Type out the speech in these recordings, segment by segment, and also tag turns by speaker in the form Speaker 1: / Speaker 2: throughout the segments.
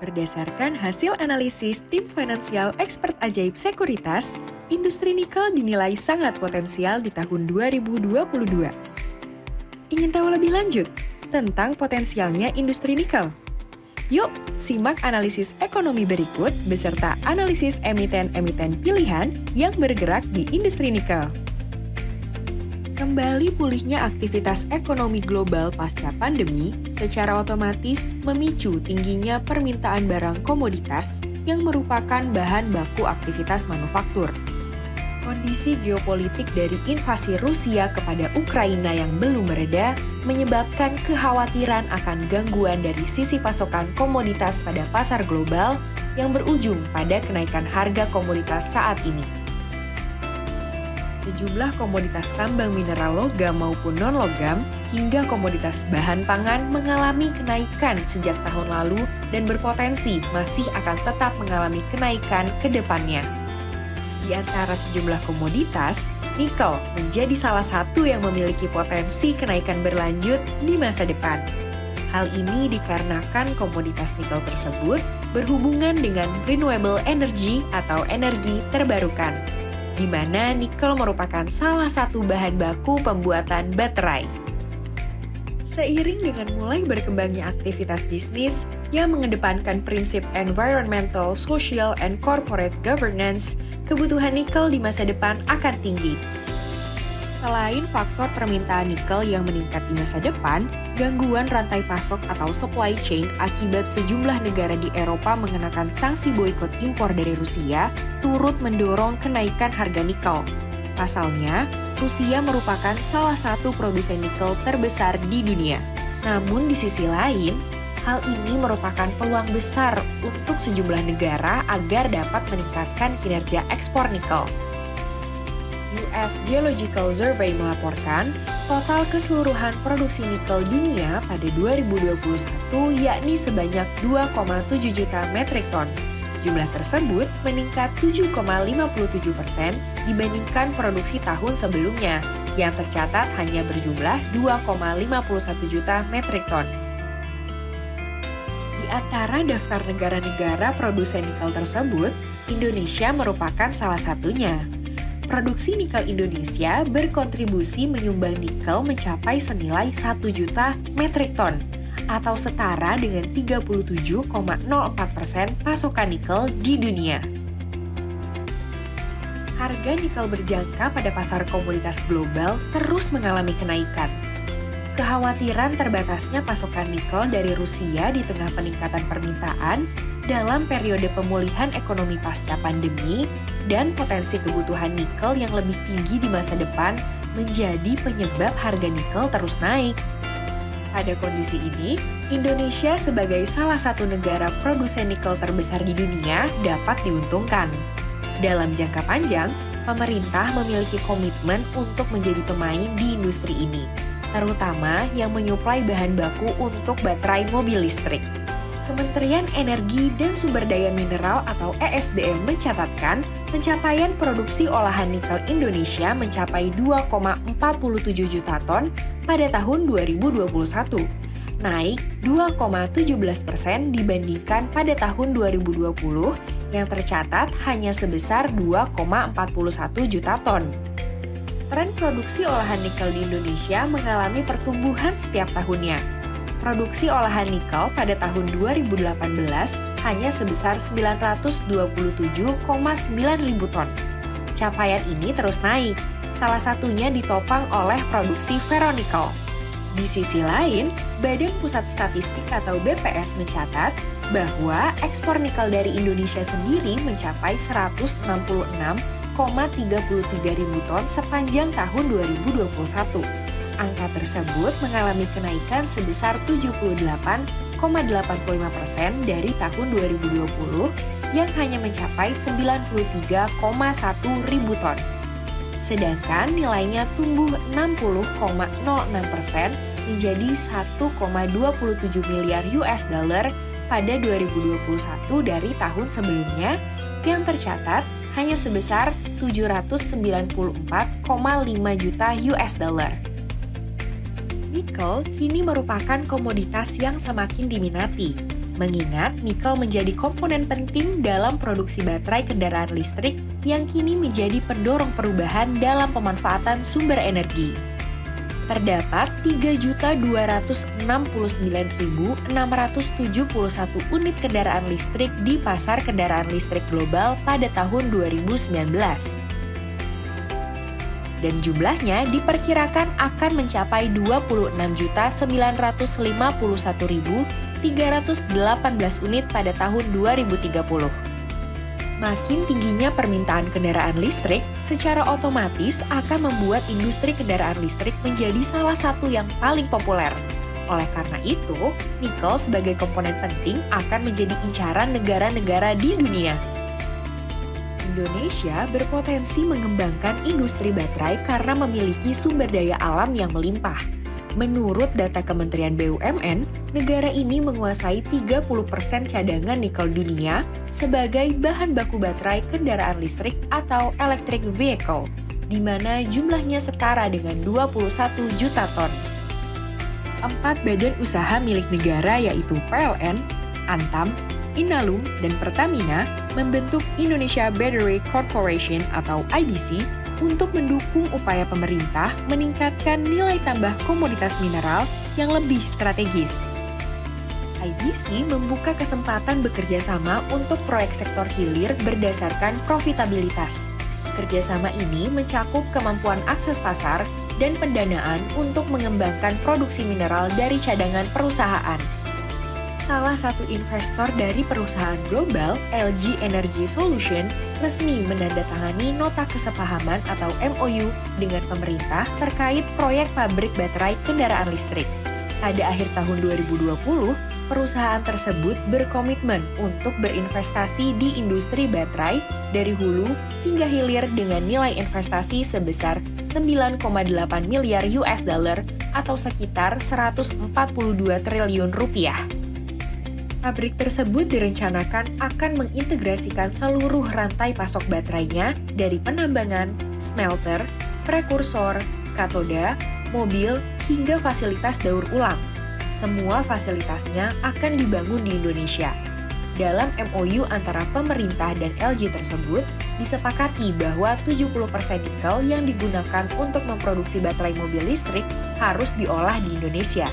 Speaker 1: Berdasarkan hasil analisis tim finansial expert ajaib sekuritas, industri nikel dinilai sangat potensial di tahun 2022. Ingin tahu lebih lanjut tentang potensialnya industri nikel? Yuk, simak analisis ekonomi berikut beserta analisis emiten-emiten pilihan yang bergerak di industri nikel. Kembali pulihnya aktivitas ekonomi global pasca pandemi secara otomatis memicu tingginya permintaan barang komoditas yang merupakan bahan baku aktivitas manufaktur. Kondisi geopolitik dari invasi Rusia kepada Ukraina yang belum mereda menyebabkan kekhawatiran akan gangguan dari sisi pasokan komoditas pada pasar global yang berujung pada kenaikan harga komoditas saat ini. Sejumlah komoditas tambang mineral logam maupun non-logam hingga komoditas bahan pangan mengalami kenaikan sejak tahun lalu dan berpotensi masih akan tetap mengalami kenaikan ke depannya. Di antara sejumlah komoditas, nikel menjadi salah satu yang memiliki potensi kenaikan berlanjut di masa depan. Hal ini dikarenakan komoditas nikel tersebut berhubungan dengan renewable energy atau energi terbarukan, di mana nikel merupakan salah satu bahan baku pembuatan baterai. Seiring dengan mulai berkembangnya aktivitas bisnis yang mengedepankan prinsip environmental, social, and corporate governance, kebutuhan nikel di masa depan akan tinggi. Selain faktor permintaan nikel yang meningkat di masa depan, gangguan rantai pasok atau supply chain akibat sejumlah negara di Eropa mengenakan sanksi boikot impor dari Rusia turut mendorong kenaikan harga nikel. Pasalnya, Rusia merupakan salah satu produsen nikel terbesar di dunia. Namun di sisi lain, hal ini merupakan peluang besar untuk sejumlah negara agar dapat meningkatkan kinerja ekspor nikel. US Geological Survey melaporkan total keseluruhan produksi nikel dunia pada 2021 yakni sebanyak 2,7 juta metrik ton. Jumlah tersebut meningkat 7,57% dibandingkan produksi tahun sebelumnya yang tercatat hanya berjumlah 2,51 juta metrik ton. Di antara daftar negara-negara produsen nikel tersebut, Indonesia merupakan salah satunya. Produksi nikel Indonesia berkontribusi menyumbang nikel mencapai senilai 1 juta metrik ton atau setara dengan 37,04% pasokan nikel di dunia. Harga nikel berjangka pada pasar komoditas global terus mengalami kenaikan. Kekhawatiran terbatasnya pasokan nikel dari Rusia di tengah peningkatan permintaan dalam periode pemulihan ekonomi pasca pandemi dan potensi kebutuhan nikel yang lebih tinggi di masa depan menjadi penyebab harga nikel terus naik. Pada kondisi ini, Indonesia sebagai salah satu negara produsen nikel terbesar di dunia dapat diuntungkan. Dalam jangka panjang, pemerintah memiliki komitmen untuk menjadi pemain di industri ini, terutama yang menyuplai bahan baku untuk baterai mobil listrik. Kementerian Energi dan Sumber Daya Mineral atau ESDM mencatatkan pencapaian produksi olahan nikel Indonesia mencapai 2,47 juta ton pada tahun 2021, naik 2,17% dibandingkan pada tahun 2020 yang tercatat hanya sebesar 2,41 juta ton. Tren produksi olahan nikel di Indonesia mengalami pertumbuhan setiap tahunnya. Produksi olahan nikel pada tahun 2018 hanya sebesar 927,9 ribu ton. Capaian ini terus naik, salah satunya ditopang oleh produksi ferronikel. Di sisi lain, Badan Pusat Statistik atau BPS mencatat bahwa ekspor nikel dari Indonesia sendiri mencapai 166,33 ribu ton sepanjang tahun 2021. Angka tersebut mengalami kenaikan sebesar 78,85% dari tahun 2020 yang hanya mencapai 93,1 ribu ton. Sedangkan nilainya tumbuh 60,06% menjadi 1,27 miliar US dollar pada 2021 dari tahun sebelumnya yang tercatat hanya sebesar 794,5 juta US dollar. Nikel kini merupakan komoditas yang semakin diminati. mengingat nikel menjadi komponen penting dalam produksi baterai kendaraan listrik yang kini menjadi pendorong perubahan dalam pemanfaatan sumber energi. Terdapat 3.269.671 unit kendaraan listrik di pasar kendaraan listrik global pada tahun 2019. Dan jumlahnya diperkirakan akan mencapai 26.951.318 unit pada tahun 2030. Makin tingginya permintaan kendaraan listrik, secara otomatis akan membuat industri kendaraan listrik menjadi salah satu yang paling populer. Oleh karena itu, nikel sebagai komponen penting akan menjadi incaran negara-negara di dunia. Indonesia berpotensi mengembangkan industri baterai karena memiliki sumber daya alam yang melimpah. Menurut data Kementerian BUMN, negara ini menguasai 30% cadangan nikel dunia sebagai bahan baku baterai kendaraan listrik atau electric vehicle, di mana jumlahnya setara dengan 21 juta ton. 4 badan usaha milik negara yaitu PLN, Antam, Inalum, dan Pertamina membentuk Indonesia Battery Corporation atau IBC untuk mendukung upaya pemerintah meningkatkan nilai tambah komoditas mineral yang lebih strategis. IBC membuka kesempatan bekerja sama untuk proyek sektor hilir berdasarkan profitabilitas. Kerjasama ini mencakup kemampuan akses pasar dan pendanaan untuk mengembangkan produksi mineral dari cadangan perusahaan. Salah satu investor dari perusahaan global, LG Energy Solution, resmi menandatangani nota kesepahaman atau MOU dengan pemerintah terkait proyek pabrik baterai kendaraan listrik. Pada akhir tahun 2020, perusahaan tersebut berkomitmen untuk berinvestasi di industri baterai dari hulu hingga hilir dengan nilai investasi sebesar 9,8 miliar US dollar atau sekitar 142 triliun rupiah. Pabrik tersebut direncanakan akan mengintegrasikan seluruh rantai pasok baterainya dari penambangan, smelter, prekursor, katoda, mobil, hingga fasilitas daur ulang. Semua fasilitasnya akan dibangun di Indonesia. Dalam MOU antara pemerintah dan LG tersebut, disepakati bahwa 70% nikel yang digunakan untuk memproduksi baterai mobil listrik harus diolah di Indonesia.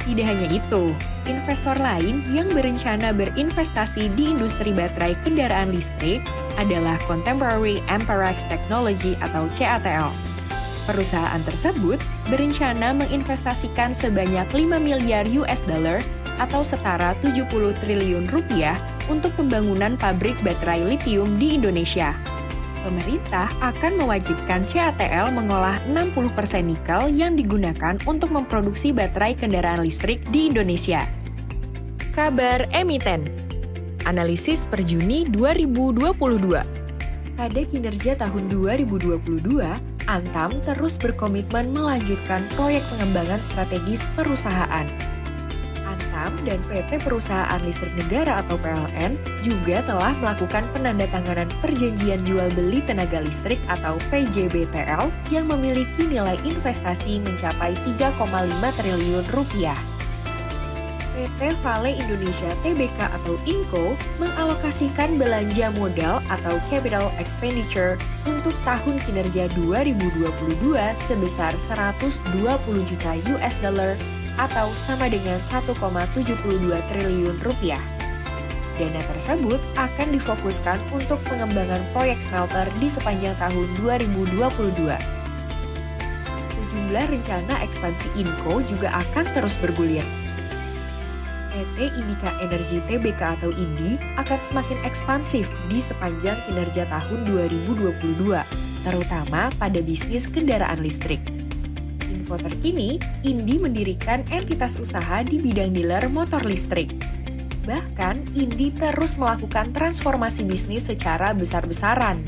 Speaker 1: Tidak hanya itu, investor lain yang berencana berinvestasi di industri baterai kendaraan listrik adalah Contemporary Amperex Technology atau CATL. Perusahaan tersebut berencana menginvestasikan sebanyak 5 miliar US dollar atau setara 70 triliun rupiah untuk pembangunan pabrik baterai litium di Indonesia. Pemerintah akan mewajibkan CATL mengolah 60% nikel yang digunakan untuk memproduksi baterai kendaraan listrik di Indonesia. Kabar emiten. Analisis per Juni 2022. Pada kinerja tahun 2022, Antam terus berkomitmen melanjutkan proyek pengembangan strategis perusahaan. Antam dan PT Perusahaan Listrik Negara atau PLN juga telah melakukan penandatanganan perjanjian jual beli tenaga listrik atau PJBTL yang memiliki nilai investasi mencapai 3,5 triliun rupiah. PT Vale Indonesia Tbk atau Inco mengalokasikan belanja modal atau capital expenditure untuk tahun kinerja 2022 sebesar 120 juta US dollar atau sama dengan 1,72 triliun rupiah. Dana tersebut akan difokuskan untuk pengembangan proyek smelter di sepanjang tahun 2022. Sejumlah rencana ekspansi Inco juga akan terus bergulir. PT Indika Energy Tbk atau INDI akan semakin ekspansif di sepanjang kinerja tahun 2022, terutama pada bisnis kendaraan listrik. Info terkini, INDI mendirikan entitas usaha di bidang dealer motor listrik. Bahkan, INDI terus melakukan transformasi bisnis secara besar-besaran.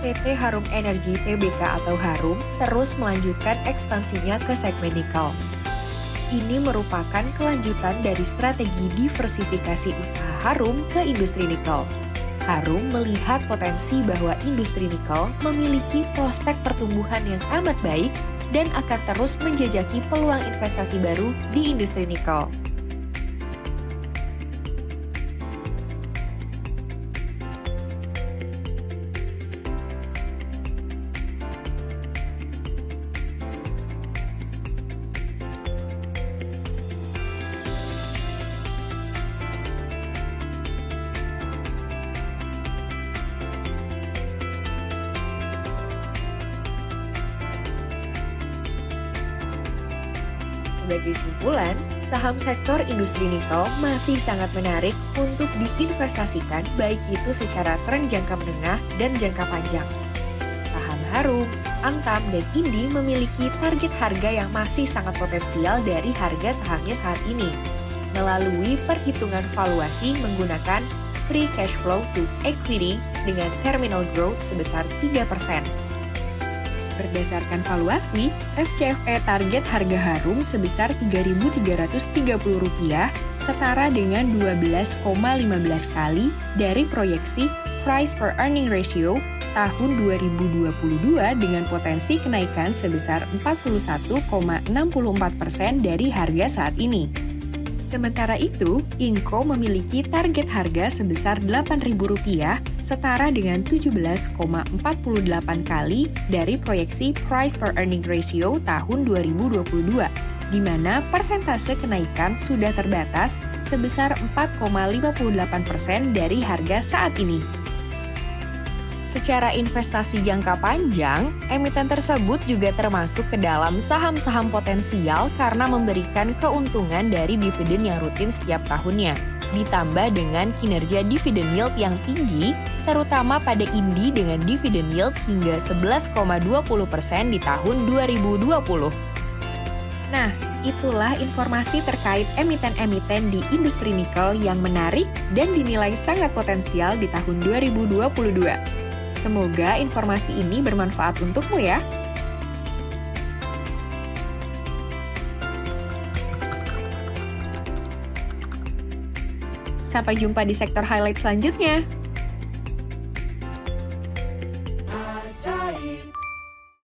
Speaker 1: PT Harum Energi Tbk atau Harum terus melanjutkan ekspansinya ke segmen nikel. Ini merupakan kelanjutan dari strategi diversifikasi usaha Harum ke industri nikel. Harum melihat potensi bahwa industri nikel memiliki prospek pertumbuhan yang amat baik dan akan terus menjajaki peluang investasi baru di industri nikel. Sebagai kesimpulan, saham sektor industri nikel masih sangat menarik untuk diinvestasikan baik itu secara tren jangka menengah dan jangka panjang. Saham Harum, Antam, dan Indi memiliki target harga yang masih sangat potensial dari harga sahamnya saat ini, melalui perhitungan valuasi menggunakan free cash flow to equity dengan terminal growth sebesar 3%. Berdasarkan valuasi, FCFE target harga Harum sebesar Rp3.330, setara dengan 12,15 kali dari proyeksi price per earning ratio tahun 2022 dengan potensi kenaikan sebesar 41,64% dari harga saat ini. Sementara itu, Inco memiliki target harga sebesar Rp8.000, setara dengan 17,48 kali dari proyeksi price per earning ratio tahun 2022, di mana persentase kenaikan sudah terbatas sebesar 4,58% dari harga saat ini. Secara investasi jangka panjang, emiten tersebut juga termasuk ke dalam saham-saham potensial karena memberikan keuntungan dari dividen yang rutin setiap tahunnya, ditambah dengan kinerja dividen yield yang tinggi, terutama pada Indi dengan dividen yield hingga 11,20% di tahun 2020. Nah, itulah informasi terkait emiten-emiten di industri nikel yang menarik dan dinilai sangat potensial di tahun 2022. Semoga informasi ini bermanfaat untukmu ya. Sampai jumpa di sektor highlight selanjutnya.